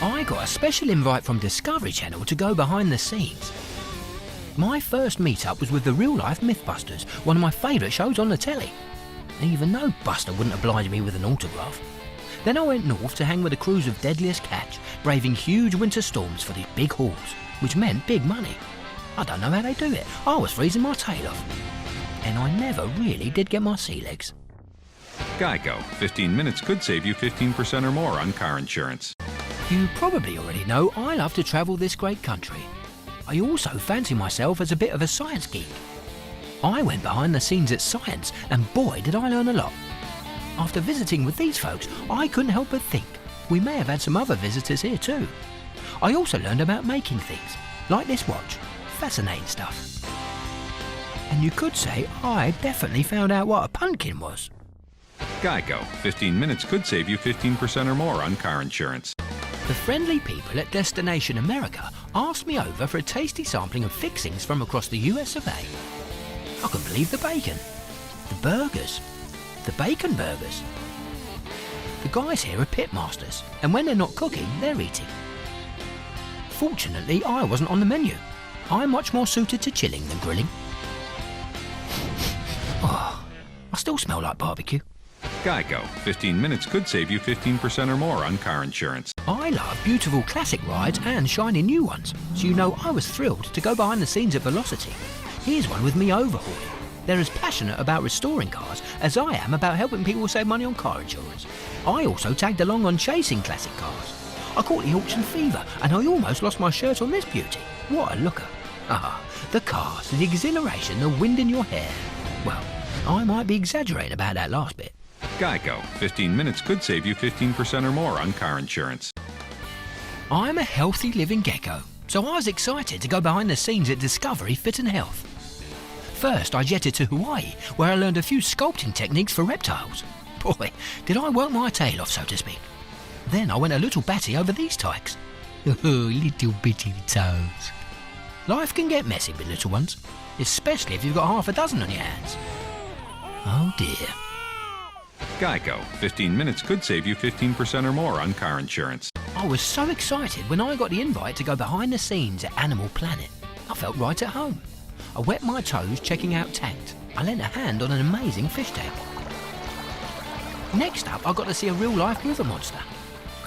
I got a special invite from Discovery Channel to go behind the scenes. My first meet-up was with the real-life Mythbusters, one of my favourite shows on the telly. Even though Buster wouldn't oblige me with an autograph. Then I went north to hang with the crews of Deadliest Catch, braving huge winter storms for these big hauls, which meant big money. I don't know how they do it. I was freezing my tail off. And I never really did get my sea legs. Geico. 15 minutes could save you 15% or more on car insurance. You probably already know I love to travel this great country. I also fancy myself as a bit of a science geek. I went behind the scenes at Science, and boy did I learn a lot. After visiting with these folks, I couldn't help but think we may have had some other visitors here too. I also learned about making things, like this watch. Fascinating stuff. And you could say I definitely found out what a pumpkin was. Geico. 15 minutes could save you 15% or more on car insurance. The friendly people at Destination America asked me over for a tasty sampling of fixings from across the US of A. I couldn't believe the bacon, the burgers, the bacon burgers. The guys here are pit masters, and when they're not cooking, they're eating. Fortunately, I wasn't on the menu. I'm much more suited to chilling than grilling. Oh, I still smell like barbecue. Geico. 15 minutes could save you 15% or more on car insurance. I love beautiful classic rides and shiny new ones, so you know I was thrilled to go behind the scenes at Velocity. Here's one with me overhauling. They're as passionate about restoring cars as I am about helping people save money on car insurance. I also tagged along on chasing classic cars. I caught the auction fever and I almost lost my shirt on this beauty. What a looker. Ah, the cars, the exhilaration, the wind in your hair. Well, I might be exaggerating about that last bit. Geico. 15 minutes could save you 15% or more on car insurance. I'm a healthy living gecko, so I was excited to go behind the scenes at Discovery Fit and Health. First, I jetted to Hawaii, where I learned a few sculpting techniques for reptiles. Boy, did I work my tail off, so to speak. Then I went a little batty over these tykes. Oh, little bitty toes. Life can get messy with little ones, especially if you've got half a dozen on your hands. Oh dear. Geico. 15 minutes could save you 15% or more on car insurance. I was so excited when I got the invite to go behind the scenes at Animal Planet. I felt right at home. I wet my toes checking out Tanked. I lent a hand on an amazing fish tank. Next up, I got to see a real-life river monster.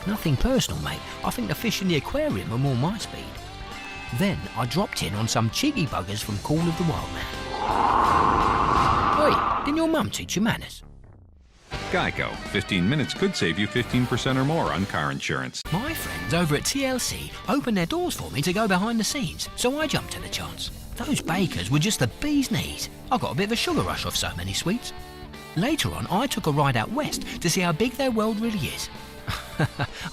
Nothing personal, mate. I think the fish in the aquarium are more my speed. Then I dropped in on some cheeky buggers from Call of the Wild Man. Oi, didn't your mum teach you manners? Geico. 15 minutes could save you 15% or more on car insurance. My friends over at TLC opened their doors for me to go behind the scenes, so I jumped at the chance. Those bakers were just the bee's knees. I got a bit of a sugar rush off so many sweets. Later on, I took a ride out west to see how big their world really is.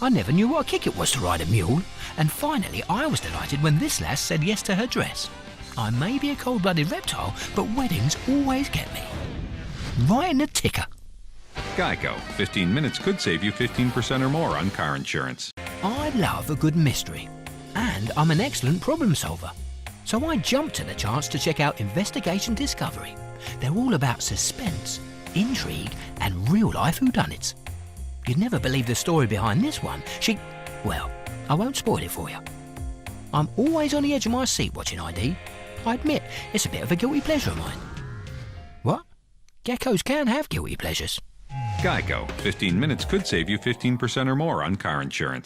I never knew what a kick it was to ride a mule. And finally, I was delighted when this lass said yes to her dress. I may be a cold-blooded reptile, but weddings always get me. Right in the ticker. Geico. 15 minutes could save you 15% or more on car insurance. I love a good mystery, and I'm an excellent problem solver. So I jumped at the chance to check out Investigation Discovery. They're all about suspense, intrigue, and real-life whodunits. You'd never believe the story behind this one. Well, I won't spoil it for you. I'm always on the edge of my seat watching ID. I admit, it's a bit of a guilty pleasure of mine. What? Geckos can have guilty pleasures. Geico. 15 minutes could save you 15% or more on car insurance.